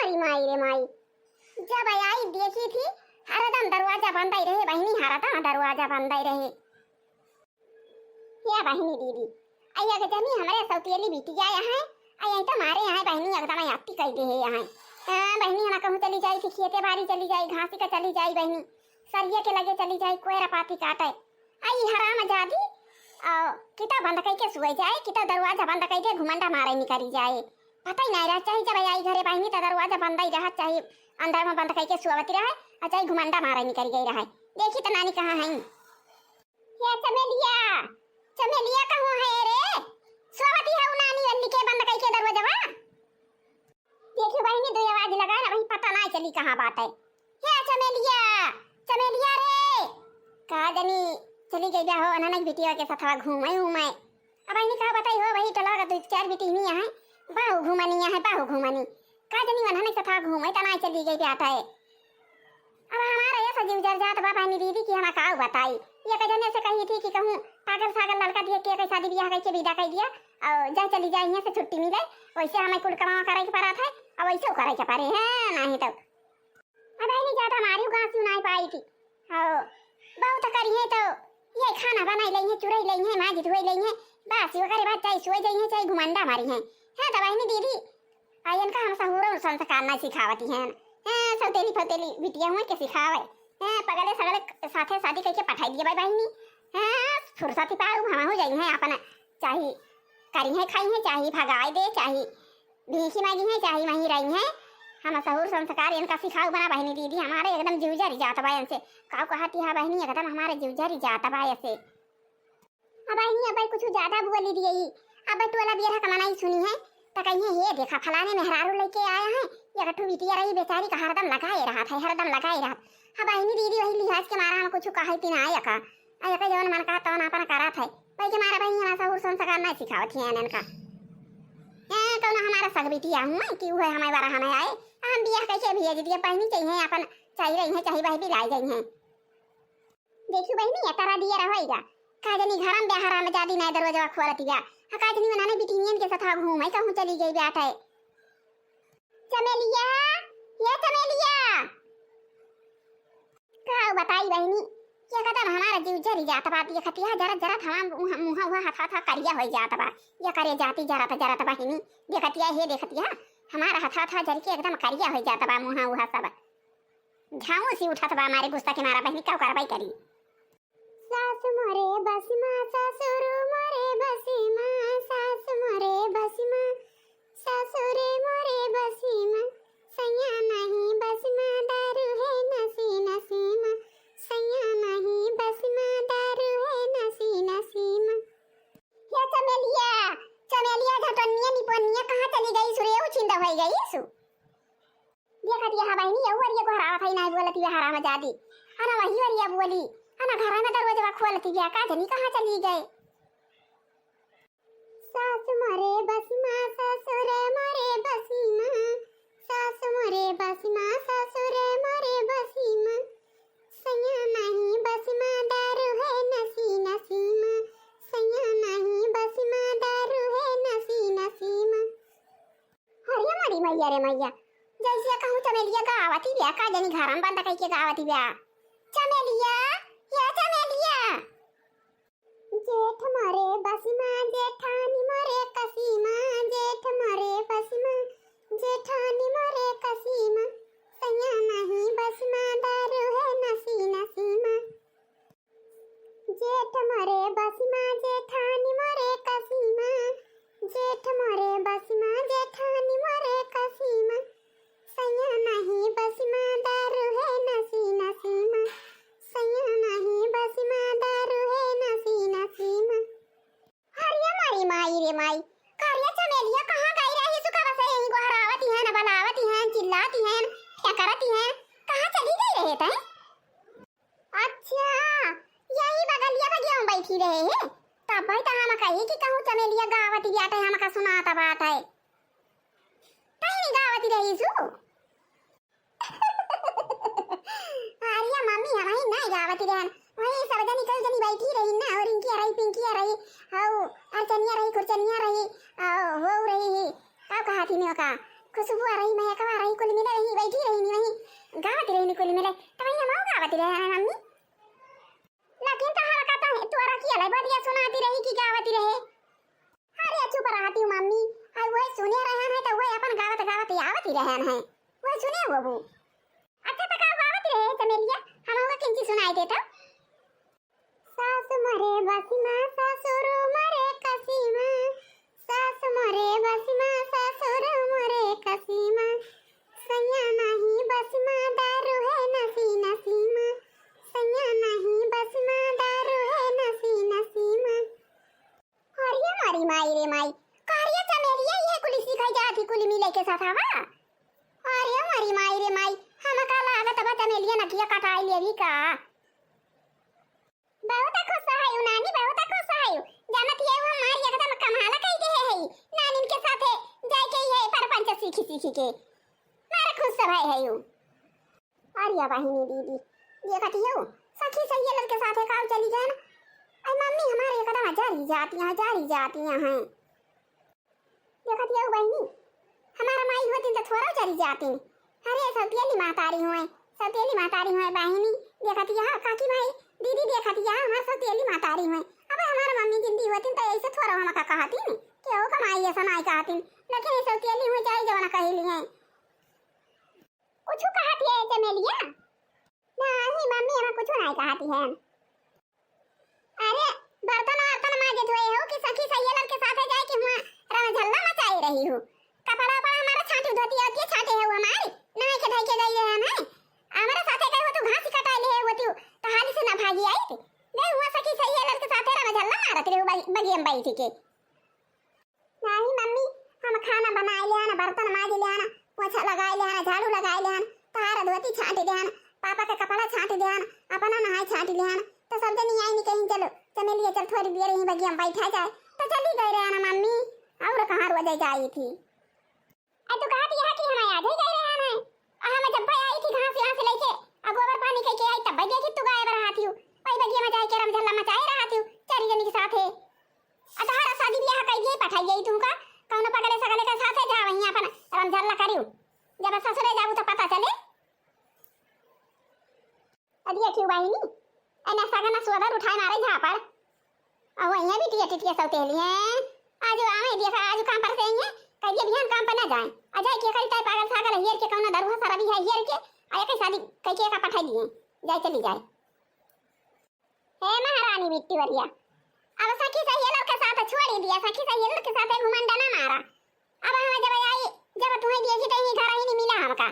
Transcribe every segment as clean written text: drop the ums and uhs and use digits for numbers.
हमारी माई रे माई, जब आई देखी थी हरदम दरवाजा बंद ही रहे बहनी, हरदम दरवाजा बंद ही रहे। या बहनी दीदी अया के जमी हमारे सौतेली बिटिया यहाँ अया तो मारे यहाँ बहनी एकदम आती कह दे है यहाँ। बहनी हम कहूँ चली जाई थी खेते बाड़ी चली जाई, घासी का चली जाई बहनी, सरिया के लगे चली जाई, कोयरा पाती काटे आई हराम जादी किता बंद करके सुई जाए, किता दरवाजा बंद करके घुमंडा मारे निकली जाए, पता ही नहीं रहा चाहिए। जब आई घरे बहनी तो दरवाजा बंद ही रहा, चाहे अंदर में बंद करके सुवती रहे और चाहे घुमंडा मारे निकल गई रहे। देखी तो नानी कहाँ है ये चमेलिया, चमेलिया कहाँ है रे, सुवती है नानी वाली के बंद करके दरवाजा। देखी बहनी दो आवाज लगा ना, वही पता नहीं चली कहाँ बात है। हे चमेलिया, चमेलिया रे कहा जनी चली गई हो अननक बिटिया के साथ घूमे घूमे। अब बहनी कहा बताई हो वही टला का दो चार बेटी नहीं है, बाहु घूमनी है, बाहु घूमनी कहा जनी अननक साथ घूमे तना चली गई बात है। अब हमारा ये सजीव जर जात बा बहनी दीदी की हमें का बताई, ये कजने से कही थी कि कहूँ पागल सागल लड़का दिया के शादी ब्याह करके विदा कर दिया और जा चली जाए यहाँ से छुट्टी मिले, वैसे हमें कुल कमा करे के पड़ा था अब वैसे करे के पड़े हैं नहीं तो। अब नहीं जाता हमारी गाँव सुनाई पाई थी बहुत करी है तो ये खाना बनाई ली है, चुराई ली है, माँ धोई ली है, बस ये करे बात चाहे सोई जाइए चाहे घुमंडा मारी है। हाँ तो बहनी दीदी आयन का हम सहूर संस्कार नहीं सिखावती हैं, सौतेली फौतेली बिटिया हुए के सिखावे पगले सगले साथे शादी करके पठाई दिए भाई बहनी। फुर्सत पाऊ हम हो जाई है अपना चाहे करी है खाई है, चाहे भगाई दे, चाहे भीखी मांगी है, चाहे वहीं रही है। हम सहूर संस्कार इनका सिखाऊ बना बहनी दीदी, हमारे एकदम जीवजरी जाता बा इनसे काऊ कहती है बहनी एकदम हमारे जीवजरी जाता बा ऐसे। अब बहनी अब कुछ ज्यादा बोली दी अब तू वाला बिया कमाना ही सुनी है तो कहीं ये देखा फलाने मेहरारू लेके आया है, ये कठू बिटिया रही बेचारी का हरदम लगाए रहा था, हरदम लगाए रहा। हाँ बहनी दीदी वही लिहाज के मारा हम कुछ कहा ही ना आया का जवन मन का तवन अपन करा था भाई के मारा बहनी हमारा सहूर संस्कार नहीं सिखावत है इनका। तो ना हमारा सग बिटिया हुआ कि वो हमारे बारा हमें आए हम बियाह कैसे भेज दिए बहनी चाहिए अपन चाहिए रही है चाहे भाई भी लाई गई हैं। देखियो बहनी तारा दिया रहेगा काजनी घरम बेहरा में जादी नहीं दरवाजा खोलती गया काजनी बनाने बिटिनियन के साथ घूमे कहूँ चली गई बैठ है। चमेलिया ये चमेलिया का बताई बहनी क्या कदम हमारा जीव जरी जाता बा ये खतिया जरा जरा हम मुंह हुआ हाथ करिया हो जाता बा ये करे जाती जरा बहनी देखतिया हे देखतिया हमारा हाथ जर के एकदम करिया हो जाता बा मुंह हुआ सब झाऊ सी उठा बा हमारे गुस्सा के मारा बहनी का कार्रवाई करी। सास मोरे बसमा ससुर मोरे बसमा सास मोरे बसमा ससुरे मोरे बसमा सैया नहीं बसमा दारू है नसी नसीमा सैया नहीं बसमा दारू है नसी नसीमा। या चमेलिया चमेलिया घटनिया निपनिया कहाँ चली गई सुरे उछिंदा हो गई सु देखा दिया बहनी ये वरिया को हरावा था नहीं बोलती है हरामा जादी अना वही वरिया बोली अना घर में दरवाजा खोलती गया का जनी कहाँ चली गए। सास मोरे बसमा ससुरे मोरे बसमा सास मोरे बसमा ससुरे मोरे बसमा सैया नहीं बसमा दारू है नसी नसीमा सैया नहीं बसमा दारू है नसी नसीमा। हरिया मारी मैया रे मैया जैसे कहूँ चमेलिया गावती ब्या का जनी घर में बंद करके गावती ब्या चमेलिया या चमेलिया। जेठ मोरे बसमा जेठानी मोरे कसीमा जेठ मोरे बसमा जेठानी मोरे कसीमा सैया नहीं बसमा दारू है नसी नसीमा। जेठ मोरे बसमा जेठानी मोरे कसीमा जेठ मोरे बसमा जेठानी मोरे कसीमा सैया नहीं बसमा दारू है नसी नसीमा सैया नहीं बसमा दारू है नसी नसीमा। हरिया मारी माई रे माई कारिया चमेलिया कहाँ गई रही सुका बस यहीं को हरावती है न बनावती है चिल्लाती है क्या करती है कहाँ चली गई रहे थे। अच्छा यही बगलिया पे क्यों बैठी रहे हैं तब भाई तो हम कही कि कहूँ चमेलिया गावती जाता है हमका सुनाता बात है कहीं गावती रही सु आरिया मम्मी हमारी नहीं गावती रहन वही सब जनी कई जनी बैठी रही ना और इनकी रही पिंकी रही हाउ अर्चनिया रही खुरचनिया रही हो रही का कहा थी ने का खुशबू आ रही, मैं कब आ रही, कुल मिले रही, बैठी रही नहीं वहीं गावत रही कुल मिले, तो वहीं हम गावत रहे हैं मम्मी। लेकिन तो हर कहता है तू अरा की अलग बढ़िया सुनाती रही कि गावत रहे। अरे चुप रहती हूँ मम्मी, हाय वो सुने रहे हैं तो वो अपन गावत गावत आवत रहे हैं, वो सुने वो अच्छा तो का गावत रहे चमेलिया, हम होगा किंची सुनाई देता। सास मरे बसीमा ससुर मरे कसीमा, सास मरे बसीमा ससुर मरे कसीमा, सैया नहीं बसीमा दारू है नसी नसीमा, सैया नहीं बसीमा दारू है नसी नसीमा। अरे मारी माई रे माई, कार्य चमेलिया ये कुली सिखाई जाती कुली मिले के साथ आवा। अरे मारी माई रे माई, हम का लागत बा चमेलिया नकिया कटाई लेवी का। बहुत खुश है नानी, बहुत खुश है जानत ये वो हमारी एकदम कमाल कई दे है नानी के साथे जाय के है परपंच सीखी सीखी के मारे खुश है यू। अरे बहिनी दीदी देखती हो सखी सही लड़के साथे काव चली जाए ना, अरे मम्मी हमारे एकदम जारी जाती हैं देखती हो बहिनी, हमारा माई होती तो थोड़ा चली जाती। अरे सौतेली मातारी हुए बहिनी देखती है काकी भाई दीदी देखती है हमारे सौतेली मातारी हुए। अब हमारा मम्मी जिंदी होती तो ऐसे थोड़ा हम का कहती नहीं कि वो कमाई ऐसा नहीं कहती, लेकिन ये सौतेली हुई जाए जो ना कह लिए कुछ कहती है चमेलिया। नहीं मम्मी हमें कुछ नहीं कहती है। अरे बर्तन माजे धोए हो कि सखी सहेलर के साथ जाए कि हुआ रमझल्ला मचाई रही हो, कपड़ा पर हमारा छांटी धोती होती है, छांटे है वो हमारी नहीं के ढके गई है हमें हमारे साथे गई हो तो घास कटाई ले होती हो तो हाली से ना भागी आई थी नहीं हुआ सखी सहेलर के साथ रमझल्ला मारत रहे बगियम बैठ के। नहीं मम्मी हम खाना बनाए ले आना, बर्तन माजे ले आना, पोछा लगाए ले आना, झाड़ू लगाए ले आना, तारा धोती छांटे दे आना, पापा का कपड़ा छांटे दे आना, अपना नहाए छांटे ले आना, तो सब जनी आई नहीं कहीं चलो चमेलिया चल थोड़ी देर यहीं बगिया में बैठा जाए तो चली गई रहे ना मम्मी। और कहाँ रोज जाई थी तो कहा दिया कि हम आज ही गए रहे हैं, हम जब भाई आई थी घास यहाँ से लेके गोबर पानी कह के आई तब देखी तू गायब रहा थी भाई बगिया में जाके रमझल्ला मचाए रहा थी चारी जनी के साथ है। अतहारा शादी ब्याह कई गई पठाई गई तुमका कौन पगले सगले के साथ जा वहीं अपन रमझल्ला करियो, जब ससुरे जाऊ तो पता चले। अदिया क्यों बहिनी एना सगना सुअदर उठाए मारे झापर अब वहीं भी टिया सौतेली हैं आज आवे देखा आज काम पर से हैं कहिए बिहान काम पर ना जाए अजय के कई पागल सागल हियर के कौन दरुहा सारा भी है हियर के आया के शादी कई के का पठाई दिए जाए चली जाए। हे महारानी बिट्टी वरिया अब सखी सहेलर के साथ छोड़ दिया, सखी सहेलर के साथ घुमंडा ना मारा। अब हम जब आई जब तुम्हें देखी तो घर ही नहीं मिला हमका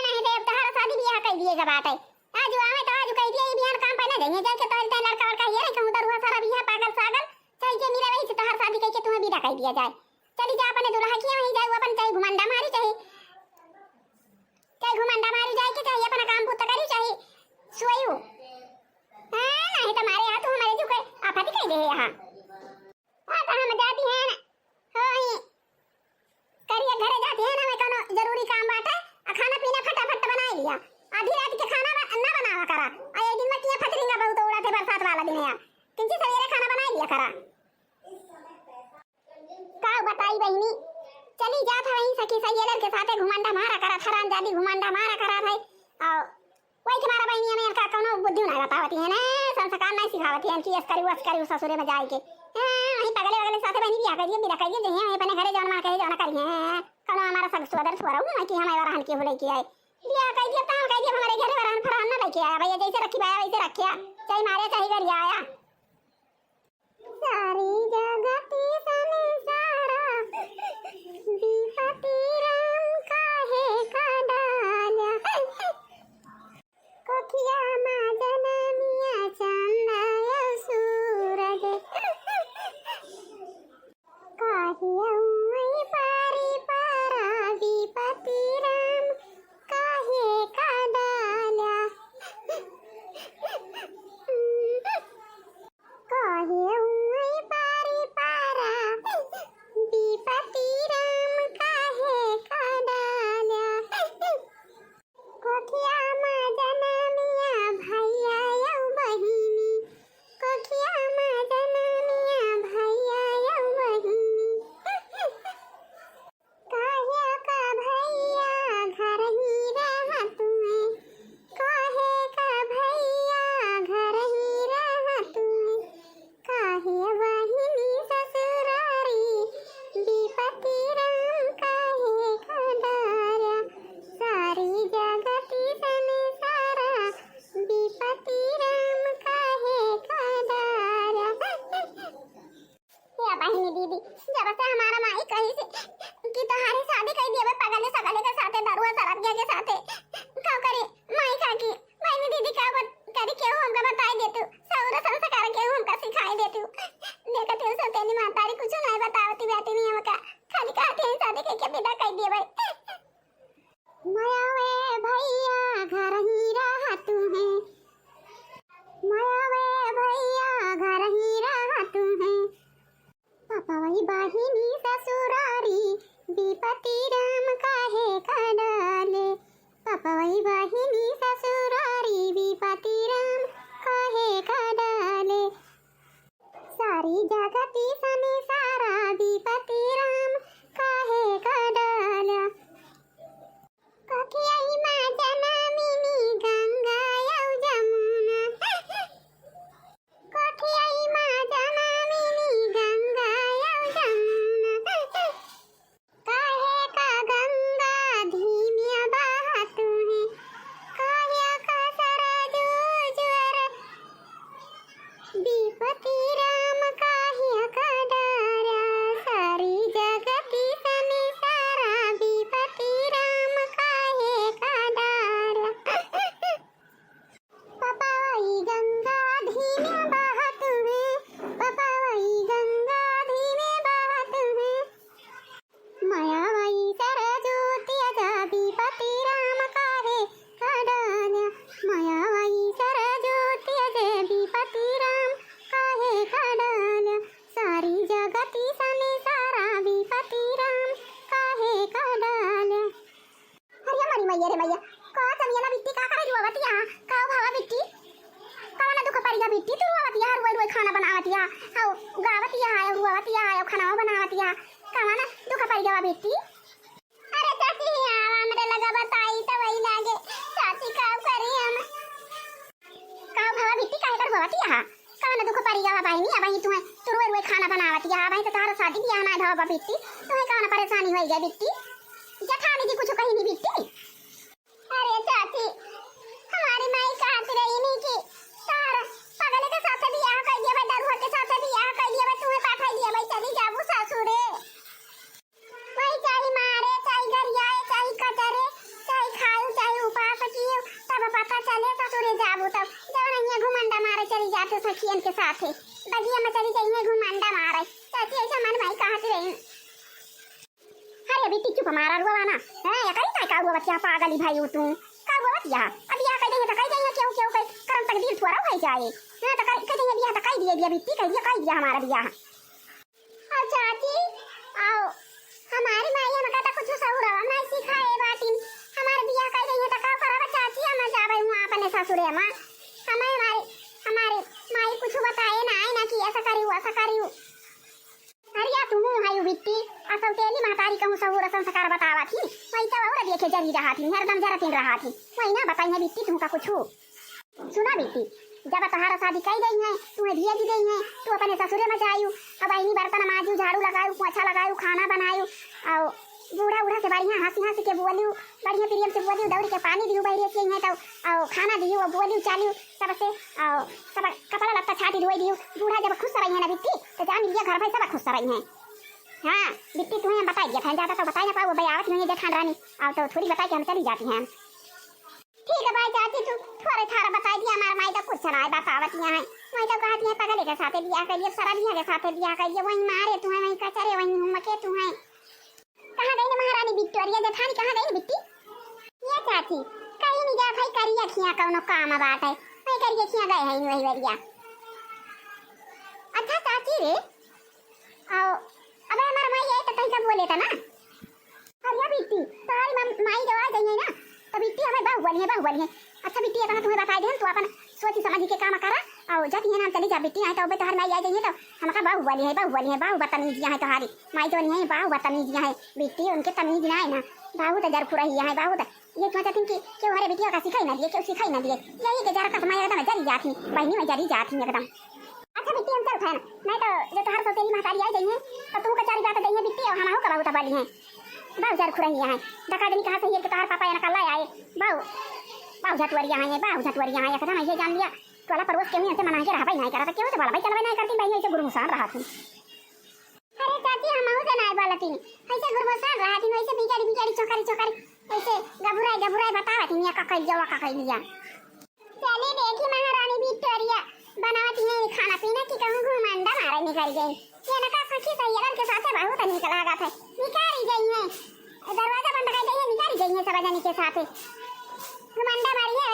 नहीं देव तहार शादी ब्याह कर दिए जब आते आज आवे तो आज कह दिए बिहान काम पर ना जाएंगे जाके तो लड़का लड़का हियर के दरुहा सारा भी है पागल सागल चाहे जे मिले वही से तहार शादी कह के तुम्हें विदा कर दिया जाए। चली जा अपने दुल्हा की वहीं जाए अपन चाहे घुमंडा मारी चाहे घुमंडा मारी जाए के चाहे अपना काम पूरा करी चाहे सोयू नहीं तो हमारे यहाँ तो हमारे जो आफत कह दे यहाँ तो हम जाती हैं ना हो करिए घरे जाती है ना मैं कोनो जरूरी काम बाटे खाना पीना फटाफट बना लिया आधी रात के खाना ना बनावा करा और एक दिन में किया फटरिंगा बहुत उड़ा थे बरसात वाला दिन है किंची सवेरे खाना बना लिया करा का बताई बहनी चली जात है वहीं सखी सहेलर के साथ घुमंडा मारा करा हराम जादी घुमंडा मारा करा भाई और वही तुम्हारा बहनी में का कोनो बुद्धि ना बतावती है ना संस्कार नहीं सिखावती है कि अस करी ससुरे में जाए के वही पगले वगले साथे बहनी बियाह करिए बिदा करिए जही हम अपने घरे जौन मां कहे जौन करिए कोनो हमारा सब सोदर छोरा हूं कि हमारे रहन के होले की आए बियाह कह दिया तो हम कह दिया हमारे घरे रहन फरान ना लेके आया भैया जैसे रखी बाया वैसे रखिया चाहे मारे चाहे घर आया सारी जगती संसारा दीपति राम काहे का डाला कोठिया मादन मिया चंदा सूरज काहिया उई पारी पारा दीपति राम काहे का डाला काहे उई पारी पारा माया वे भैया घर ही रहा तू है, माया वे भैया घर ही रहा तू है। पापा वही बाहिनी ससुरारी विपति राम काहे कडाले, पापा वही बाहिनी ससुरारी विपति राम काहे कडाले। सारी जगती सने सारा विपति राम काहे कडाला। कखियाई माँ जनमिनी गंगा यौ जमुना, कखियाई माँ जनमिनी गंगा यौ जमुना। काहे का गंगा धीम्या बहत है, काहे का सरजू ज्वर विपति राम काहे का डरा। सारी जगती सने सारा विपति राम काहे का डरा। पापा वही गंगा धीमे बहत है, पापा वही गंगा धीमे बहत है। माया वही सरजू त्यजा विपति राम काहे का डाला, माया वही सरजू त्यजे विपति राम काहे का डाला। सारी जगती सने सारा विपति राम काहे का डाला। अरे मरी मैया रे मैया, का तमिया बिट्टी का करे रुवतिया, का भावा बिट्टी कौन दुख परिया बिट्टी तू रुवतिया, रोई रोई खाना बनावतिया औ गावतिया है, रुवतिया है, खाना बनावतिया, कौन दुख परिया बिट्टी। अरे चाची आवा मेरे लगा बताई तो वही लागे, चाची का करी हम का भावा बिट्टी काहे कर रुवतिया, कौन दुख परिया बहनी अब ही तुम्हें तू रोई रोई खाना बनावतिया, अब तो तारा शादी बियाह ना धवा बिट्टी, तुम्हें कौन परेशानी होई गई बिट्टी, जठानी जी कुछ कही नहीं बिट्टी। अरे चाची हमारी माई कहती रही नहीं कि तार पगले के साथ बियाह कर दिया भाई, दरुआ के साथ बियाह कर दिया भाई, तुम्हें पाठा दिया भाई, चली जाबू ससुरे। वही चाहे मारे चाहे गरियाए चाहे कचरे चाहे खाऊ चाहे उपास कियो, तब पता चले ससुरे जाबू। तब जब नहीं घुमंडा मारे चली जाते सखियन के साथ बगिया में चली जाइए घुमंडा मारे। चाची ऐसा मन माई कहती रही। अरे बिट्टी चुप मारा रुआ ना है, या कहीं काय का रुआ बच्चा पागली भाई तू का रुआ बच्चा। अब या कह देंगे तो कह देंगे क्यों क्यों कह करम तक दिल थोड़ा हो जाए, हां तो कह देंगे बियाह तो कह दिया बिट्टी कह दिया हमारा बियाह। और चाची आओ हमारी माई हम कहता कुछ सहुरा ना सिखाए बातिन, हमारे बियाह कह देंगे तो का करब चाची, हम जाबे हुआ अपने ससुरे में, हमारे माई कुछ बताए ना आई ना कि ऐसा करियो। अरे या तुम हायु बिट्टी असल तेली महतारी कहूं सहुर संस्कार बतावा थी, वही तो और देखे जरी रहा थी, हरदम जरा तीन रहा थी, वही ना बताई है बिट्टी तुमका कुछ सुना बिट्टी। जब तुम्हारा शादी कई गई है, तुम्हें दिया दी गई है, तू अपने ससुरे में जायू, अब आई बर्तन माजू झाड़ू लगायू पोछा लगायू खाना बनायू, और बूढ़ा बूढ़ा से बढ़िया हंसी के बोलियो, बढ़िया प्रियम से बोलियो, दौड़ के पानी दियो बैठे के है, तो और खाना दियो बोलियो चालियो सबसे, और सब कपड़ा लत्ता छाटी धोई दियो। बूढ़ा जब खुश रही है ना बिट्टी तो जा मिलिया घर भाई सब खुश रही है। हाँ बिट्टी तुम्हें बताई दिया था, ज्यादा तो बताई ना पाओ भाई, आवत नहीं है जेठान रानी, और तो थोड़ी बताई कि हम चली जाती हैं। ठीक है भाई चाची तू थोड़े थारा बताई दिया, हमारा माई तो कुछ ना बतावत है, वही तो कहती है पगले के साथ बियाह कर लिया, सारा बियाह के साथ बियाह कर लिया, वही मारे तुम्हें वही कचरे वही हुमके तुम्हें। कहाँ गई ना महारानी विक्टोरिया जेठानी, कहाँ गई बिट्टी। ये चाची कहीं नहीं जा भाई, करिया खिया कौनो काम बात है, वही करिए खिया गए हैं वही वरिया। अच्छा चाची रे आओ अबे हमारा माई आई तो कहीं का बोले था ना। अरे बिट्टी तुम्हारी माई जब आ गई है ना तो बिट्टी हमें बाहुबली है। अच्छा बिट्टी अपना तुम्हें बता दे, तो अपन सोची समझ के काम करा और जाती है ना चली जा बिट्टी, आए तो अबे तुम्हारी माई आ गई है तो हम कहा बाहुबली है, बाहु बदतमीजियां है तुम्हारी माई तो नहीं है, बाहु बदतमीजियां है बिट्टी, उनके तमीज ना है ना, बाहु तो जरखुरा ही है, बाहु तो ये क्यों चाहती कि क्यों हमारे बिटिया का सिखाई ना दिए, क्यों सिखाई ना दिए, यही के जरा का मैं एकदम जरी जाती बहनी में जरी जाती एकदम। अच्छा बिट्टी हम चल खाना नहीं तो जो तुम्हारे तो तेरी महतारी आई गई है तो तुमको चारी बात देंगे बिट्टी, और हम का बाहु तबाली है, बाहु जरखुरा ही है, डका दिन कहां से ये कि तुम्हारे पापा या कल आए बाहु झटवरिया है, बाहु झटवरिया है, एकदम ये जान लिया वाला परवस के से मना के रहा भाई नहीं करा था, क्यों से वाला भाई चलवा नहीं करती भाई ऐसे गुरमुसान रहा थी। अरे चाची हम से नहीं बोला थी ऐसे गुरमुसान रहा थी, ऐसे बिचारी चोकारी ऐसे गबुराई बतावा थी का कई जवा का कई लिया। चलिए देखी महारानी विक्टोरिया बनावती है खाना पीना की कहूं घुमंडा मारे निकल गई, ये ना का सखी सैयदन के साथ बहुत निकल आ गया था, निकाली गई है दरवाजा बंद कर गई है, निकाली गई है सब बजानी के साथ घमंडा मारी है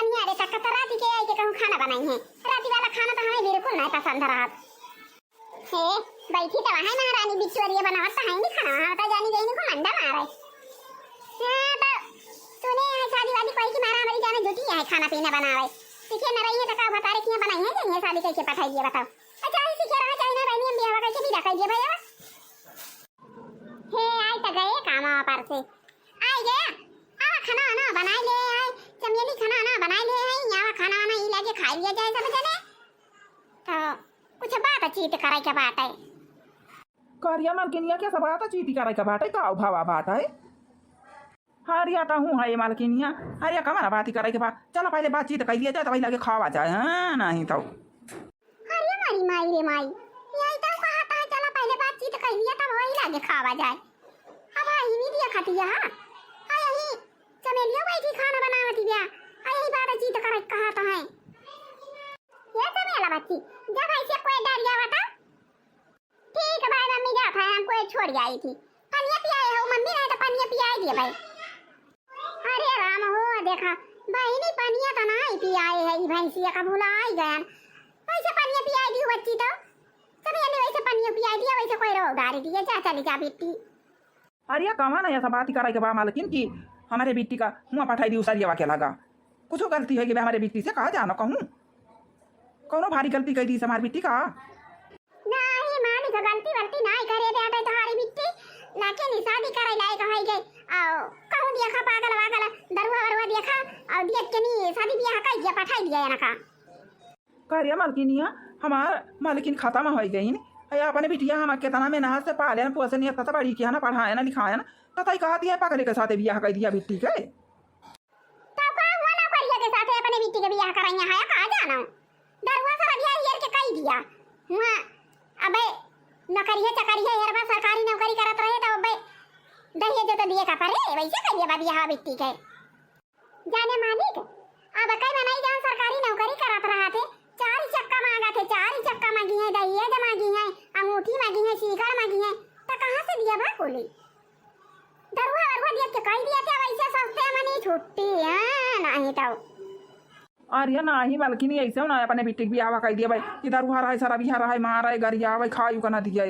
अनिया रे तक तो रात के आई के कहूं खाना बनाई है रात वाला खाना तो हमें बिल्कुल नहीं पसंद रहा हे बैठी तो वहां महारानी बिचवरिया बनावत है नहीं खाना आता जानी गई नहीं घमंडा मारे हां तो तूने यहाँ शादी वादी कोई की मारा हमारी जाने जुटी है खाना पीना बनावे सीखे न रही है तो का बता रही कि बनाई है जने शादी कैसे पठाई है बताओ अच्छा ही सीखे रहा चाहिए ना बहनी हम बियाह कैसे भी रखाई है भैया हे आई तो गए काम पर से आई गया आ खाना ना बनाई ले आई चमेली खाना ना बनाई ले आई यहाँ खाना ना ही लगे खाई लिया जाए सब जने तो कुछ बात चीत कराई के बात है करिया मालकिनिया के सब आता चीती कराई का बात है का भावा बात है हरिया तो हूँ है मालकिनिया हरिया कमाना बात ही कराई के बात चलो पहले बातचीत कर लिया जाए तो पहले खावा जाए हाँ नहीं तो अरे मारी माई रे माई यही तो कहा था चलो पहले बातचीत कर लिया तब वही लागे खावा जाए अब आई नहीं दिया खाती है हां यही चमेलियो बैठी खाना बनावती दिया यही बातचीत करे कहा तो है ये चमेला बच्ची जब ऐसे कोई डर गया बता ठीक है भाई मम्मी जात है हमको छोड़ आई थी पनिया पियाए हो मम्मी नहीं तो पनिया पियाए दिए भाई अरे राम हो देखा भाई नहीं पनिया तो नहीं पियाए है ई भैंसिया का भूला आई गया वैसे पनिया पियाई दी बच्ची तो सब ये वैसे पनिया पियाई दिया वैसे कोई रो उधारी दिए जा चली जा बेटी अरिया कमा ना ऐसा बात ही कराई के बा मालकिन की हमारे बेटी का मुँह पठाई दी उसारिया के लगा कुछ गलती है कि हमारे बेटी से कहा जाना कहूँ कौनो भारी गलती कर दी हमारी बेटी का नहीं मानी तो गलती वलती नहीं करे बेटा तुम्हारी बेटी लाके नी शादी करे लायक है गई आओ कहूं देखा पागल वागल दरुआ वरुआ देखा और देख के नी शादी ब्याह का दिया पठाई दिया ना का करिया मालकिनिया हमार मालकिन खाता में हो गई या अपने बिटिया हम के तना में नहा से पाले न पोसे नहीं तता बड़ी किया ना पढ़ाया ना लिखाया ना तता ही कहती है पकड़े के साथ बियाह कर दिया बिट्टी के तब का हुआ ना करिया के साथ अपने बिट्टी के बियाह कराइया है कहा जाना दरुआ सारा बियाह हियर के कई दिया हुआ अबे नौकरी चकरी है यार सरकारी नौकरी करत रहे तो अबे दहिए जो तो दिए का परे वैसे करिए बाबी बियाह बिट्टी के जाने मालिक अब कई बनाई जान सरकारी नौकरी करत रहा थे चार चक्का मांगा थे चार चक्का मांगी है दहिए मांगी है अंगूठी मांगी है सीकर मांगी है तो कहां से दिया बा कोली दरुआ वरुआ दिया के कई दिया थे वैसे सस्ते में नहीं छुट्टी है नहीं तो अरे ना ही मालकिनी ऐसे ना अपने बेटी बियाह कर दिया भाई इधर उहा रहा सारा बिहार रहा मार रहे गरिया भाई खायू का ना दिया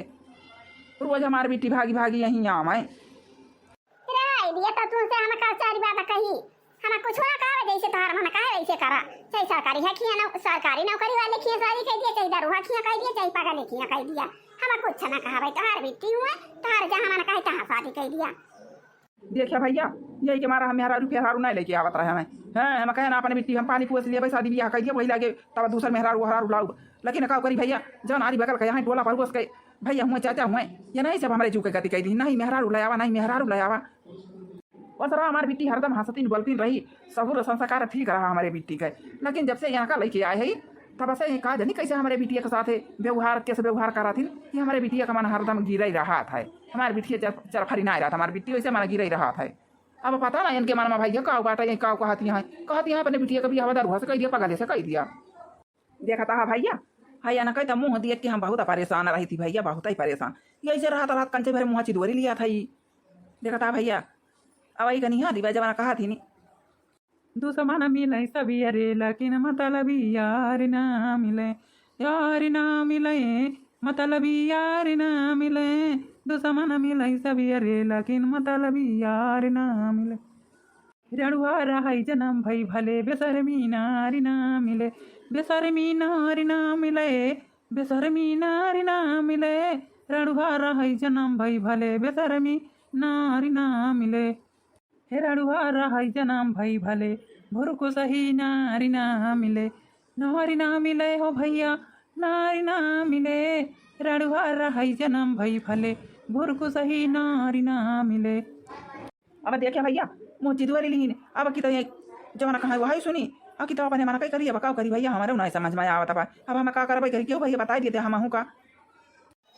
रोज हमारी बेटी भागी भागी यहीं आम है रे दिया तो तुमसे हम का सारी बात कही हम कुछ ना कहा जैसे तार मन कहा वैसे करा चाहे सरकारी है किया ना सरकारी नौकरी वाले किया शादी कर दिया चाहे दरुआ किया कर दिया चाहे पागल किया कर दिया हम कुछ ना कहा भाई तार बेटी हुआ तार जहां मन कहा तहां शादी कर दिया देखिए भैया यही के मारा हम मेहरारू फेहरारू नहीं लेके आवत रहे हमें हैं हम कहे ना अपने बेटी हम पानी पूछ लिए भाई शादी बियाह कर दिया वही लगे तब दूसर मेहरारू हरारू लाऊ लेकिन का करी भैया जन आरी बगल के यहाँ टोला पर बस के भैया हुए चाचा हुए ये नहीं सब हमारे चूके गति कह दी नहीं मेहरारू लायावा नहीं मेहरारू लायावा बस रहा हमारी बेटी हरदम हंसतीन बोलतीन रही सबूर संस्कार ठीक रहा हमारे बेटी का लेकिन जब से यहाँ का लेके आए है तब से कहा जानी कैसे हमारे बिटिया के साथ व्यवहार कैसे व्यवहार करा थी कि हमारे बिटिया का मन हरदम गिर ही रहा था हमारे बिटिया चरफरी ना रहा था हमारी बिटिया वैसे मन गिर ही रहा था अब पता ना इनके मन में भैया काव बाटा ये काव कहती हैं अपने बिटिया का भी हवा दरुआ से कह दिया पगले से कह दिया देखा था भैया भैया ना कहता मुँह देख के हम बहुत परेशान रही थी भैया बहुत ही परेशान ऐसे रहा था रात कंचे भरे मुँह चिदोरी लिया था देखा था भैया अब आई कहीं हाँ दिवा जमाना कहा थी नहीं दुश्मन मिले सभी अरे लेकिन मतलबी यार ना मिले मतलबी यार ना मिले दुश्मन मिले सभी अरे लेकिन मतलबी यार ना मिले रड़ुआ रहाई जन्म भई भले बेसरमी नारी ना मिले बेसरमी नारी ना मिले बेसरमी नारी ना मिले रड़ुआ रहाई जन्म भई भले बेसरमी नारी ना मिले हे रड़ुआ रहाई जन्म भई भले भुरको सही नारी ना मिले हो भैया नारी ना मिले रड़ुआ रहाई जन्म भई भले भुरको सही नारी ना मिले अब देखिए भैया मुँह चिदुआरी लीन अब की तो ये जमाना कहाँ वही सुनी अब की तो अपने मना कहीं करिए बकाव करी भैया हमारे नहीं समझ में आवत अब हम का करबे करी क्यों भैया बता देते हम हूँ का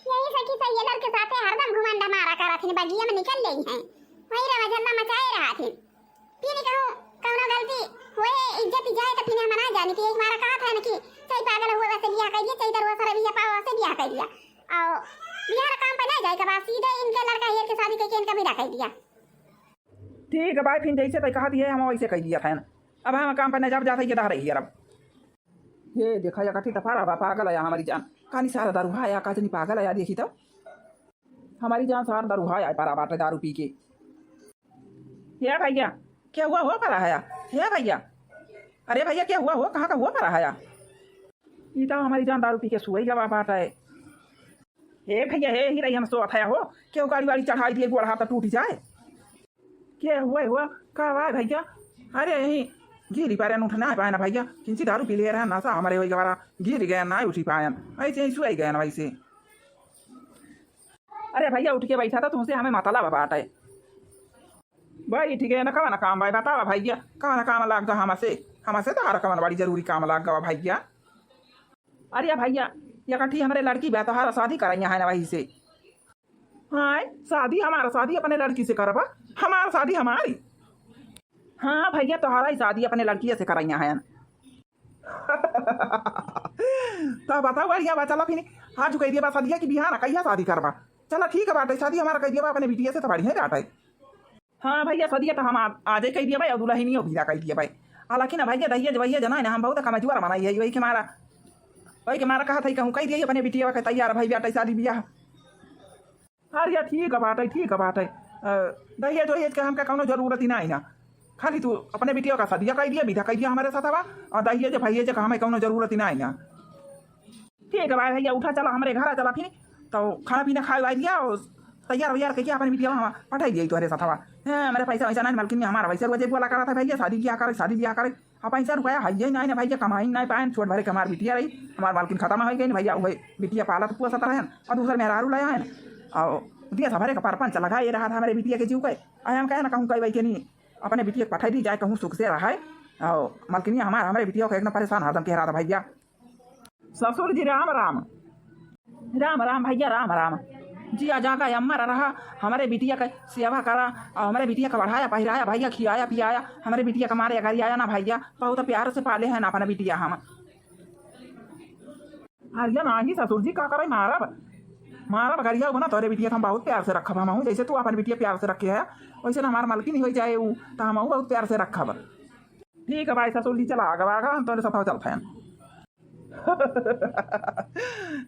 यही सखी सही लड़के साथे हरदम घुमंडा मारा करा थी बगिया में निकल गई हैं वही रवा झंडा मचाए रहा थे फिर कहूं कौनो गलती हुए इज्जत जाए तो फिर मना जाने की एक मारा कहा था ना कि चाहे पागल हुए वैसे बियाह कर दिया चाहे दरुआ सारा बियाह पाओ वैसे बियाह कर दिया और बिहार काम पे नहीं जाए के बाद सीधे इनके लड़का हेर के शादी करके इनका विदा कर दिया ठीक है भाई, फिर जैसे तय कहा दिए हम वैसे कह दिया था। अब हम काम पर न जब जाते ये रही अब ये देखा या कठी तफारा बा पागल है हमारी जान। कहानी सारा दारू हाया का नहीं पागल है देखी तो हमारी जान सारा दारू हाया पारा बाटे दारू पी के। क्या भैया क्या हुआ हो परा है? क्या भैया अरे भैया क्या हुआ हो, कहाँ का हुआ परा है? ये तो हमारी जान दारू पी के सुई गवा बाटा है। हे भैया हे ही रही हम सो अथाया हो, क्यों गाड़ी वाड़ी चढ़ाई दिए गोड़ हाथ टूट जाए? क्या हुआ कहा हुआ भैया? अरे यही गिरी पारे उठना पाए ना भैया, किंची दारू पी ले रहा नशा हमारे हो गया, गिर गया ना उठी पाए ऐसे ही सुई गए ना वैसे। अरे भैया उठ के बैठा था तुमसे हमें मतला बाटा है भाई। ठीक है ना कवा ना काम भाई बतावा भैया, कवा ना काम लाग गया हमसे तो हर कवन बड़ी जरूरी काम लाग गवा भैया। अरे भैया या कठी हमारे लड़की बा तो शादी कराई है ना वही से। हाँ शादी हमारा शादी अपने लड़की से करबा, हमारा शादी हमारी। हाँ भैया तुम्हारा ही शादी अपने लड़की से कराई है। तो बताओ बढ़िया बा, चला फिर आज कह दिया शादी की बिहार कहिया शादी करबा। चला ठीक है बाटे शादी हमारा कह दिया अपने बिटिया से तो बढ़िया बाटे। हाँ भैया शादी तो हम आज कह दिया भाई और दुल्हन हो बिदा कह दिया भाई। हालांकि ना भैया दहिया भैया जना ना हम बहुत कमजोर मनाई है वही के मारा कहा था कहूँ कह दिया अपने बिटिया के तैयार भाई बेटा शादी ब्याह। अरे ठीक है बात है दहिया जो के हमका कोनो जरूरत ही ना ना, खाली तू अपने बिटिया का शादी कह दिया विदा कह दिया हमारे साथ हवा और दहिया जो भैया जो हमें कोनो जरूरत ही ना ना। ठीक है भाई भैया उठा चला हमारे घर चला फिर तो खाना पीना खा दिया और तैयार वैयार करके अपने बिटिया वहाँ पठाई दिया तुम्हारे साथ हवा। मेरे पैसा वैसा नहीं मालकिन हमारा वैसे रोजे बोला करा था भैया शादी ब्याह करे अब पैसा रुपया है ना भैया कमाई नहीं पाए छोट भरे के हमारी बिटिया रही हमारे मालकिन खत्म हो गई भैया वही बिटिया पाला तो पूरा सता है और दूसरा मेहरारू लाया है और दिया था भरे का परपंच लगा ये रहा था हमारे बिटिया के जीव के हम कहे ना कहूँ कई भाई के नहीं अपने बिटिया को पठाई दी जाए कहूँ सुख से रहा है और मालकिन हमारे बिटिया को एकदम परेशान हरदम कह रहा था भैया। ससुर जी राम राम राम राम भैया राम राम जी। आ जागा अम्मर रहा हमारे बिटिया का सेवा करा और हमारे बिटिया का बढ़ाया पहिराया भैया खियाया पियाया हमारे बिटिया का मारे घर आया ना भैया बहुत प्यार से पाले हैं ना अपना बिटिया हम। हरिया ना ही ससुर जी का करे मारा गरिया बना तोरे बिटिया हम बहुत प्यार से रखब हम जैसे तू अपन बिटिया प्यार से रखे है वैसे ना हमारा मालकिन नहीं हो जाए वो तो हम बहुत प्यार से रखब। ठीक है भाई ससुर जी चला आगा हम तोरे सफा चलते हैं।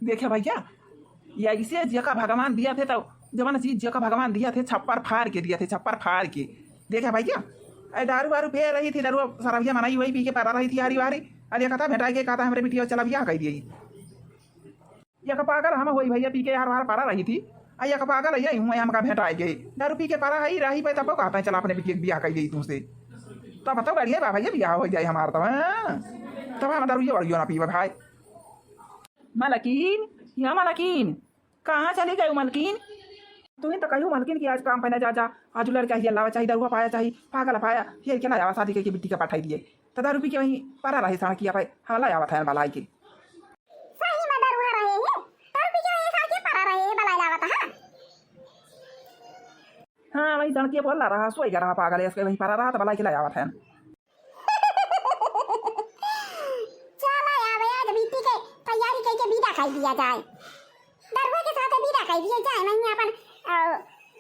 देखिए भैया ये ऐसे जिया का भगवान दिया थे तो जब चीज जिया का भगवान दिया थे छप्पर फाड़ के दिया थे छप्पर फाड़ के। देखा भैया दारू वारू पे रही थी दारू सरबिया मनाई हुई पी के पा रही थी हारी वारी अरे कहता भेटा के कहता हमारे बिटिया चला बिया कह दी या का पागल हम हुई भैया पी के हार हार पारा रही थी या का पागल है हूँ हम का भेटा गई दारू पी के पारा ही रही पे तब कहता है चला अपने बिटिया बिया कह दी तुमसे तब बताओ बढ़िया भैया बिया हो जाए हमारा तब हम दारू ये बढ़िया ना पीवा भाई। मलकीन या मलकीन कहाँ चली गई मलकीन? तुम्हें तो कहूँ मलकिन की आज काम पहना जा आज लड़का ही अल्लाह चाहिए दरुआ पाया चाहिए पागल पाया ये क्या लाया शादी करके बिट्टी का पठाई दिए तो दारू पी के वहीं पारा रहे साण किया भाई हाँ लाया था बलाई के सही में दरुआ रहे हैं दारू पी के वहीं साण के पारा रहे बलाई लावा था। हाँ वही सण के बोल रहा सोई रहा पागल इसके वहीं पारा रहा तो बलाई के लाया था। चला यार आज बिट्टी के तैयारी करके विदा कर दिया जाए दरुआ के साथ विदा कर दिया जाए नहीं अपन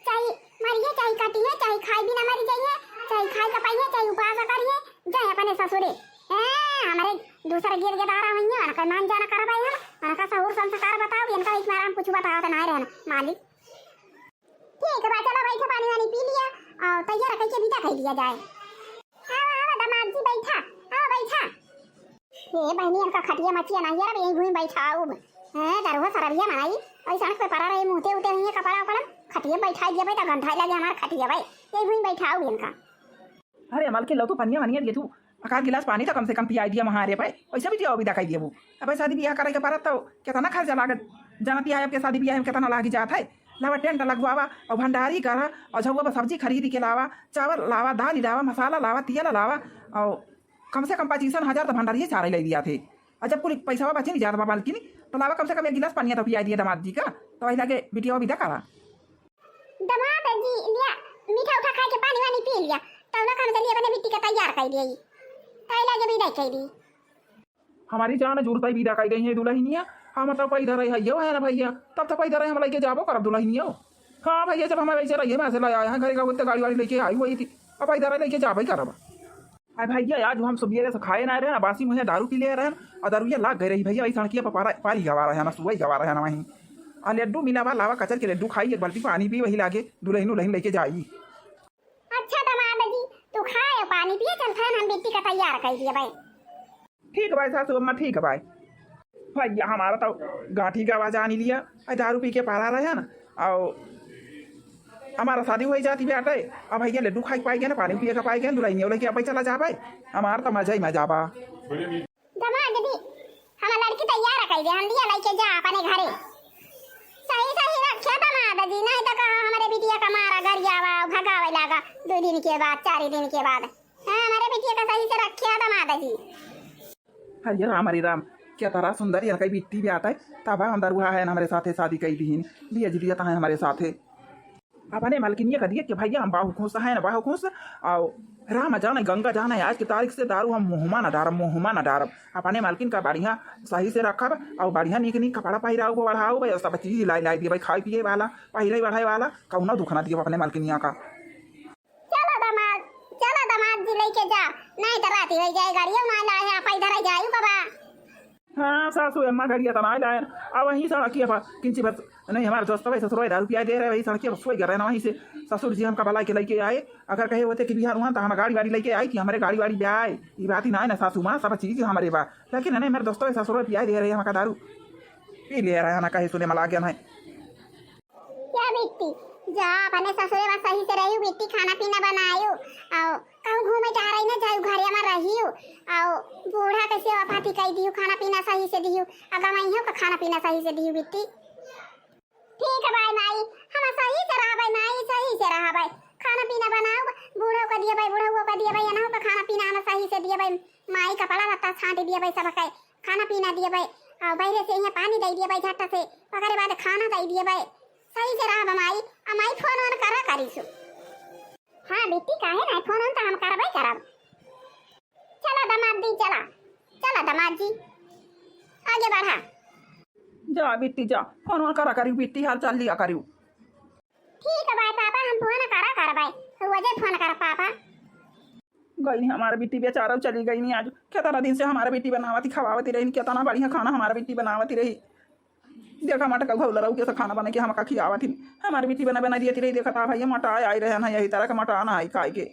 चाहे मरिए चाहे काटिए चाहे खाई भी ना मरी जाइए चाहे खाई का पाइए चाहे उपवास करिए जाए अपने ससुरे हमारे दूसरा गिर के दारा हुई है ना मान जाना कर भाई हम का सहूर संस्कार बताओ इनका इस बार हम कुछ बताओ तो ना रहना मालिक। ठीक है चलो भाई पानी वानी पी लिया और तैयार करके विदा कर दिया जाए। हाँ दामाद जी बैठा हाँ बैठा ये बहनी इनका खटिया मचिया नहीं यार यहीं घूम बैठा अब दरुआ सरबिया मनाई ऐसा पे परा रहे मुंहते उते हुई कपड़ा उपड़ा खटिया बैठा दिया भाई तो घंटा लगे हमारा खटिया भाई यही घूम बैठा अब इनका। अरे मालकिन लो तू पनिया मनिया दिए तू आकार गिलास पानी तो कम से कम पिया दिया महारे भाई वैसे भी दिया विदा कर दिया वो अब शादी ब्याह करे के पारा तो कितना खर्चा लागत जाना पिया के शादी ब्याह में कितना लागी जाता है लावा टेंट लगवावा और भंडारी करा और झुआ सब्जी खरीद के लावा चावल लावा दाल लावा मसाला लावा तेल लावा और कम से कम 25,000 तो भंडारी चारे ले दिया थे और जब पूरी पैसा बचे नहीं जाता मालकिन तो लावा कम से कम 1 गिलास पानी तो पिया दिया दामाद जी का तो वही लगे बिटिया विदा करा। दामाद जी लिया मीठा उठा खा के पानी वानी पी लिया तब ना काम चलिए अपने बिट्टी का तैयार कर दिया ताई लगे विदा कर दी हमारी जान जुड़ता विदा कर गई है दुल्हनिया हम तो पैदा रहे है ना भैया तब तो पैदा रहे हम लेके जाबो करब दुल्हनिया। हाँ भैया जब हमें वैसे रहिए मैं से लाया है घर का उतने गाड़ी वाड़ी लेके आई हुई थी अब इधर लेके जा भाई करब। अरे भैया आज हम सुबह से खाए ना रहे ना, बासी मुझे दारू पी ले रहे हैं और दारूया लाग गई रही भैया, वही सड़किया पर पारी गवा रहे हैं ना, सुबह गवा रहे हैं ना वहीं। और लड्डू मिला बा लावा कचर के लड्डू खाई, एक बाल्टी पानी पी, वही लागे दुल्हन उल्हन लेके जाई। अच्छा दामाद जी तू खाए पानी पिए, चल खान हम बेटी का तैयार कर दिए भाई। ठीक है भाई सासू अम्मा, ठीक है भाई। भैया हमारा तो गांठी का आवाज आने लिया, दारू पी के पारा रहे हैं ना, और हमारा शादी हो जाती बेटा, अब भैया लड्डू खा पाएंगे ना, पानी पिए का पाएंगे, दुल्हन लेके अब चला जा भाई, हमारा तो मजा ही मजा बा। दामाद जी हम लड़की तैयार कर दे, हम दिया लेके जा अपने घरे। सही सही रखे दामाद जी, नहीं तो कहा हमारे बिटिया का मारा घर जावा भगावे लगा 2 दिन के बाद 4 दिन के बाद। हाँ हमारे बिटिया का सही से रखे दामाद जी। हरे राम हरे राम, क्या तारा सुंदर है कई बिट्टी भी आता है, तब हम दरुआ है हमारे साथे शादी कई दीन दिया जी दिया है हमारे साथे। अपने मालकिन ये कहिए कि भैया हम बाहु खुश है ना, बाहु खुश आओ राम जाना गंगा जाना है, आज की तारीख से दारू हम मुँहमा ना डारब। अपने मालकिन का बढ़िया सही से रखब और बढ़िया निक निक कपड़ा पहिराओ बढ़ाओ भाई, सब चीज लाई दिए भाई, खाए पिए वाला पहिरे बढ़ाए वाला कौना दुख ना दिए अपने मालकिन यहाँ का। चलो दामाद जी लेके जा, नहीं तो रात हो जाए गाड़ियों ना लाए आप इधर जायू कबा। हाँ सासू अम्मा गाड़िया तो ना लाए, अब वहीं सड़किया पर किंची बस नहीं हमारे दोस्त भाई ससुर दारू पिया दे रहे वही सड़किया सोई कर रहे ना, वहीं से ससुर जी हमका बला के लेके आए। अगर कहे होते कि बिहार हुआ तो हम गाड़ी वाड़ी लेके आई कि हमारे गाड़ी वाड़ी भी आए, ये बात ही ना है ना सासू माँ, सब चीज़ हमारे बा, लेकिन नहीं मेरे दोस्तों ससुर पिया दे रहे हमका दारू पी ले रहे हैं ना, कहे सुने मला गया है क्या बेटी जा अपने ससुरे में सही से रही बेटी, खाना पीना बनायो और कहूँ घूमे जा रही ना जाऊ घरे में रहियो और बूढ़ा कैसे वफाती कह दियो, खाना पीना सही से दियो, अगर मैं का खाना पीना सही से दियो बेटी। ठीक है भाई माई, हम सही से रहा भाई माई, सही से रहा भाई, खाना पीना बनाओ बूढ़ों को दिया भाई, बूढ़ों को दिया भाई, अनहों का खाना पीना हम सही से दिया भाई, माई कपड़ा लत्ता छाट दिया भाई, सब खाना पीना दिया भाई, और बहरे से यहाँ पानी दे दिया भाई झट्टा से, पकड़े बाद खाना दे दिया भाई, सही से रहा माई। अमाई फोन ऑन करा करीसु। हाँ बेटी काहे ना फोन ऑन तो हम करबै करब। चला दामाद जी चला दामाद जी आगे बढ़ा। जा बेटी जा, फोन ऑन करा करी बेटी, हाल चाल लिया करी। ठीक है भाई पापा हम फोन करा करबै, रोजे फोन कर पापा। गई नहीं हमारा बेटी बेचारा चली गई नहीं, आज कितना दिन से हमारा बेटी बनावती खवावती रही, कितना बढ़िया खाना हमारा बेटी बनावती रही, देखा मटका घोल रहा कैसा खाना बना के हमका खियावा थी, हमारी बेटी बना दिए थी रही, देखा था भैया मटा आई रहे ना, यही तरह का मटा आना आई खाए के।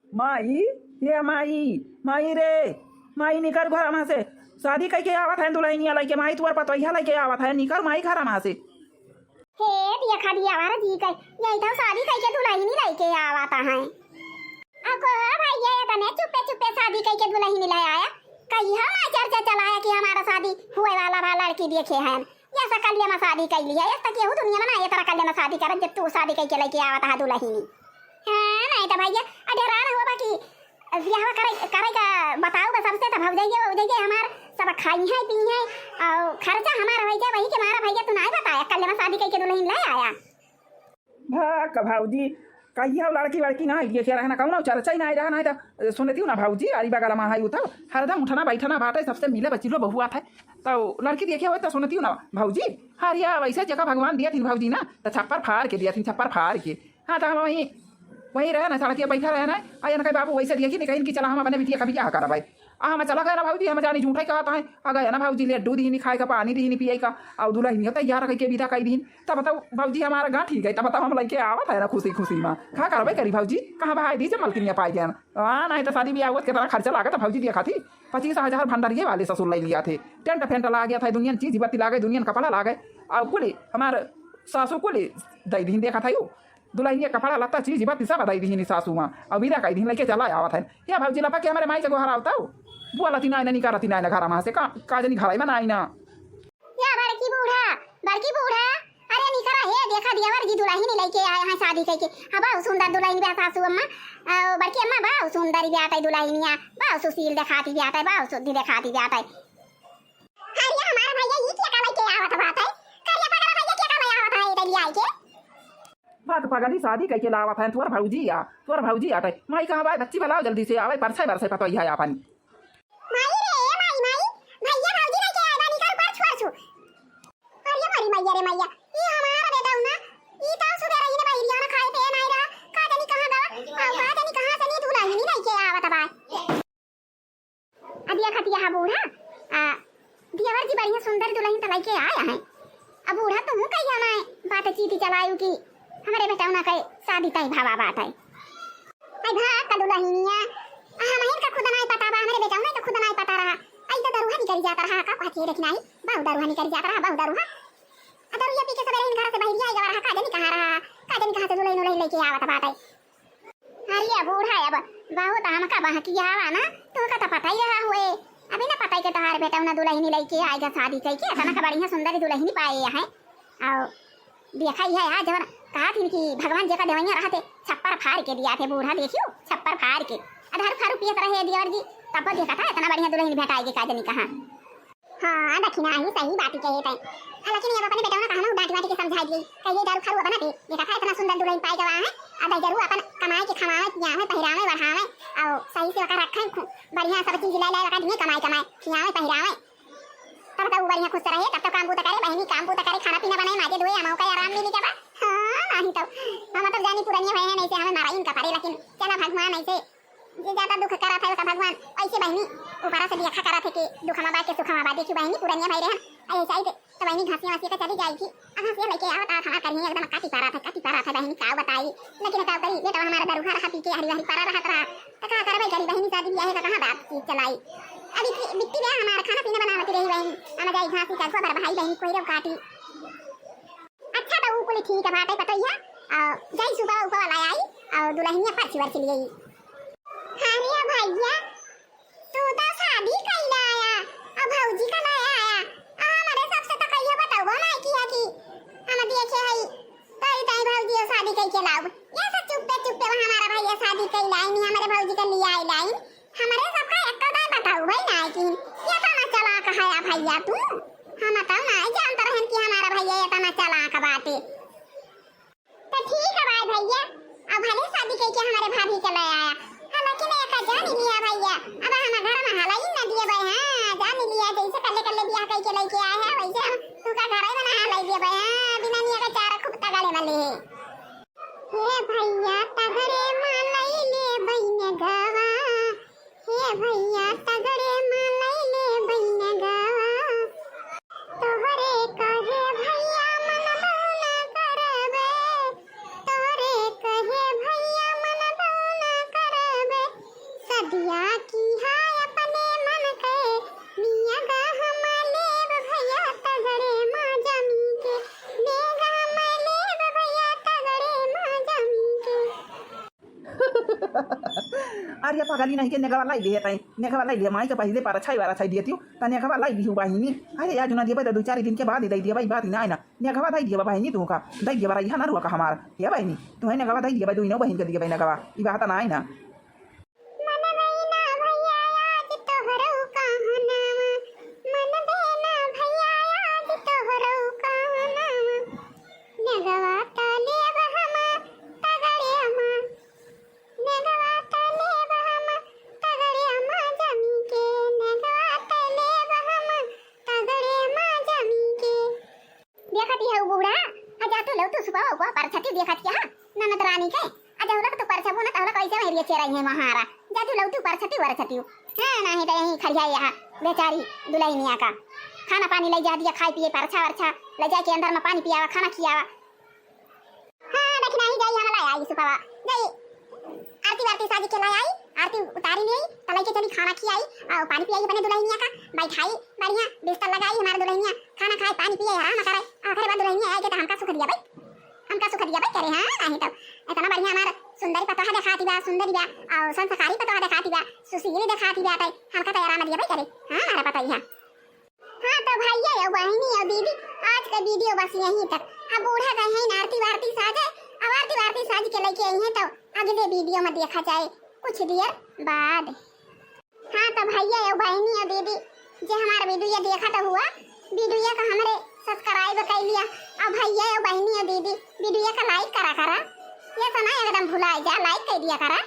माई ये माई रे माई निकर घर वहाँ से शादी कह के आवत है दुल्हनिया लेके, माई तुअर पतोहिया लेके आवत है, निकर माई घर वहाँ से। हे देखा दिया हमारा जी कह यही था शादी कह के दुल्हनी लेके आवता है, अको भैया ये तने चुपे चुपे शादी कह के दुल्हनी ले आया, कहीं हम चर्चा चलाया कि हमारा शादी हुए वाला लड़की देखे हैं, ये सकलिया में शादी कर लिया, ये तक ये दुनिया में ना ये तरह कलिया में शादी कर, जब तू शादी कह के लेके आवता है दुल्हनी। हां नहीं तो भैया अडरान हो बाकी ब्याह करे का बताओ बस हमसे, तो भौजाइए हमार सब खाई है पी है और खर्चा हमारा भैया वही के मारा भैया तू नहीं बताया कलिया में शादी कह के दुल्हनी ले आया। भाग भाऊजी कहिया लड़की ना ये क्या रहना कहूँ चर्चा ही नहीं रहा, नहीं तो सुनती हूँ ना भाऊजी अरी बगल में है तो हरदम उठना बैठना बाटे सबसे मिले बच्ची लो बहुआ था, तो लड़की देखे हो तो सुनती हूँ ना भाऊजी। हरिया वैसे जगह भगवान दिया थी भाऊजी ना, तो छप्पर फाड़ के दिया थी, छप्पर फाड़ के। हाँ तो हम वहीं रहे ना सड़किया बैठा रहे ना, आया ना कहीं बाबू वैसे देखी नहीं कहीं कि चला हम अपने बिटिया कभी क्या करा भाई, हम चला गया ना भाऊजी, हम जानी झूठा ही कहता है आ गया ना भाऊजी, लड्डू दी खाए का पानी दी पिए का और दूल्हा नहीं होता यार के विदा कई दिन, तब बताओ भाऊजी हमारा गाँठ ठीक है, तब बताओ हम लेके आवत है ना खुशी खुशी में खा करबे करी भाऊजी, कहाँ भाई दी मलकिनिया पाई गया हाँ नहीं तो शादी ब्याह हुआ कितना खर्चा लगा था भाऊजी दिया थी 25,000 भंडारिये वाले ससुर ले लिया थे, टेंट फेंट ला गया था, दुनिया चीज बत्ती ला गई, दुनिया कपड़ा ला गए और कुल हमारे सासू कुल दई दिन देखा था यू दुल्हनिया कपड़ा लत्ता चीज बात सब दई दी सासू माँ और विदा कई दिन लेके चला आवत है, या भाऊजी लपा के हमारे माई से गोहरा होता बोला थी ना निकालती ना घर वहाँ से काजनी घराई में आई ना या बड़की बूढ़ा अरे निकरा हे देखा दिया वर जी दुल्हनी लेके आए हैं शादी कह के, हां बहुत सुंदर दुल्हनी बा सासू अम्मा और बड़की अम्मा बहुत सुंदर ब्याह दुल्हनिया बहुत सुशील दिखाती ब्याह बहुत शुद्धि दिखाती ब्याह। अरे हमारा भैया ये क्या लेके आवत बात है, करिया पगला भैया क्या काम आवत है इधर आई के बात पगली शादी कह के लावत है तोर भौजी आटे माई कहाँ बाय बच्ची बनाओ जल्दी से आवे परछाई बरछाई पतो है अपन माई भैया भौजी लेके आए बानी कर पर छोड़ छु। अरे मारी मैया रे मैया ये हमारा बेटा ना ये तो सुधर रही ने भाई लिया ना खाए पे नहीं रहा का जानी कहां गवा का जानी लेके आवत बा अब ये खतिया हा बूढ़ा दियावर जी बढ़िया सुंदर दुल्हन त लेके आया है अब बूढ़ा तुम कहिया ना बात चीटी चलायू की हमारे बेटा ना कहे शादी तय भावा बात है आई भा का दुल्हनिया हमें का खुद नहीं पता बा हमारे बेटा ने तो खुद नहीं पता रहा आई तो दरुहा निकल जाता रहा का पाछे देखना ही बहु दरुहा निकल जाता रहा बहु दरुहा दरुया पी के सवेरे इन घर से बाहर जाएगा रहा का जानी कहां रहा का जानी कहां से दुल्हन उल्हन लेके आवत बात है अरे बूढ़ा अब बहुत हमका बहकी आवा ना तो का तो पता ही रहा हुए अभी ना पता है कि तोहार बेटा ना दुल्हन लेके आएगा शादी करके ऐसा ना बढ़िया सुंदर दुल्हन पाए है और देखा ही है आज कहा थी कि भगवान जी का देवैया रहते छप्पर फाड़ के दिया थे बूढ़ा देखियो छप्पर फाड़ के आधार फारू पियत रहे दियावर जी तब देखा था इतना बढ़िया दुल्हन भेटाएगी का जानी कहां हां दक्षिणा ही सही बात कहे थे हालांकि ये अपने बेटा ने कहा ना डांट डांट के समझा दी कहिए दारू खारू बना थे देखा था इतना सुंदर दुल्हन पाए गवा है अब जरूर अपन कमाए के खमाए किया है पहिरावे बढ़ावे और सही से रखा रखे बढ़िया सब चीज ले ले रखा दिए कमाए कमाए खियावे पहिरावे तब तक बढ़िया खुश रहे तब तक काम पूरा करे बहनी काम पूरा करे खाना पीना बनाए माजे धोए अमाओ का आराम मिली जाबा हां नहीं तो हम तो जानी पुरानी है नहीं से हमें मारा इनका पारे लेकिन चला भगवान ऐसे जे ज्यादा दुख करा था भगवान ऐसे बहनी ऊपर से देखा करा थे कि दुखमा बा के सुखमा बा देखी बहनी पुरानी भाई रहे ऐसे चाहिए तो बहनी घासी वासी का चली जाएगी अब हंसी लेके आवत आ खाना करिए एकदम काटी पारा था बहनी का बताई लेकिन का करी बेटा हमारा दरुहा रहा पी के हरी हरी पारा रहा तो का करबे करी बहनी शादी ब्याह का कहां बात की चलाई अभी मिट्टी में हमारा खाना पीना बनावती रही बहनी हम जाई घासी का गोबर भाई बहनी कोई रव काटी अच्छा तो ऊपर ठीक है बात है पता है जाई सुबह ऊपर वाला आई और दुल्हनिया पाछी वर चली गई हानिया भैया तू तो शादी कइला आया अब भौजी का लाया आया हमारे सबसे तो कहियो बताओ ना किया कि हम देखे हई तई तई भौजी शादी कइ के लाओ ये सब चुप पे हमारा भैया शादी कइला आई नहीं हमारे भौजी का लिया आई लाई हमारे सबका एक दाई बताओ भाई ना कि ये तो ना चला कहाया भैया तू हम तो ना जानता रहन कि हमारा भैया ये तो ना चला का बातें तो ठीक है भाई भैया अब भले शादी कइ के हमारे भाभी के ले आया हालांकि मैं का जान लिया भैया अब हम घर में हालाई ना दिए भाई हां जान लिया जैसे कल्ले बियाह कइ के लेके आए हैं वैसे हम तू का घर में ना हालाई दिए भाई हां बिना निया का चारा खूब तगड़े वाले हे भैया तगड़े मालाई ले बहिने गावा हे भैया तगड़े मालाई ले बहिने गावा तोहरे कहे भैया मन बौना करबे तोरे कहे भैया मन बौना करबे सदिया की हाय अपने मन के मिया गा हम लेब भैया तगड़े मां जमी के नेगा हम लेब भैया तगड़े मां जमी के अरे पगली नहीं के नेगवा लाई दे तई नेगवा लाई दे माई के पहिले पारा छाई वाला छाई दियतियो त नेगवा लाई दिहु बहिनी अरे आज ना दिए त 2-4 दिन के बाद दे दिए भाई बात ना आइना नेगवा दई दिए बहिनी तू का दई दिए बरा इहा ना रुका हमार हे बहिनी तू है नेगवा दई दिए भाई दुइनो बहिन के दिए भाई नेगवा ई बात ना आइना देखत क्या ननद रानी के आज हम लोग तो परछबो ना तहला कैसे मेरी चेहरा है महारा जातु लौटू परछती वरछती हां नहीं तो यही खड़िया यहां बेचारी दुल्हनिया का खाना पानी ले जा दिया खाई पिए परछा वरछा ले जा के अंदर में पानी पियावा खाना खियावा हां लेकिन नहीं जाई हम लाई आई सुपावा जाई आरती वारती साजी के लाई आई आरती उतारी नहीं तलाई के चली खाना खियाई और पानी पियाई बने दुल्हनिया का बैठाई बढ़िया बिस्तर लगाई हमारा दुल्हनिया खाना खाए पानी पिए आराम करे आखिर बाद दुल्हनिया आई के तो हमका सुख दिया भाई हमका सुख दिया भाई करे हां नहीं तो इतना बढ़िया हमारा सुंदरी पतोहा दिखाती बा सुंदरी बा और संस्कारी पतोहा दिखाती बा सुशीली दिखाती बा तई हमका तो आराम दिया भाई करे हां हमारा पता ही है हां तो भैया और बहनी और दीदी आज का वीडियो बस यहीं तक अब बूढ़ा गए हैं आरती वारती साजे अब आरती वारती साज के लेके आई हैं तो अगले वीडियो में देखा जाए कुछ देर बाद हां तो भैया और बहनी और दीदी जो हमारा वीडियो देखा तो हुआ वीडियो का हमारे सब्सक्राइब कर लिया अब भैया और बहनी और दीदी वीडियो का लाइक करा ये तो ना एकदम भुला जा लाइक कर दिया करा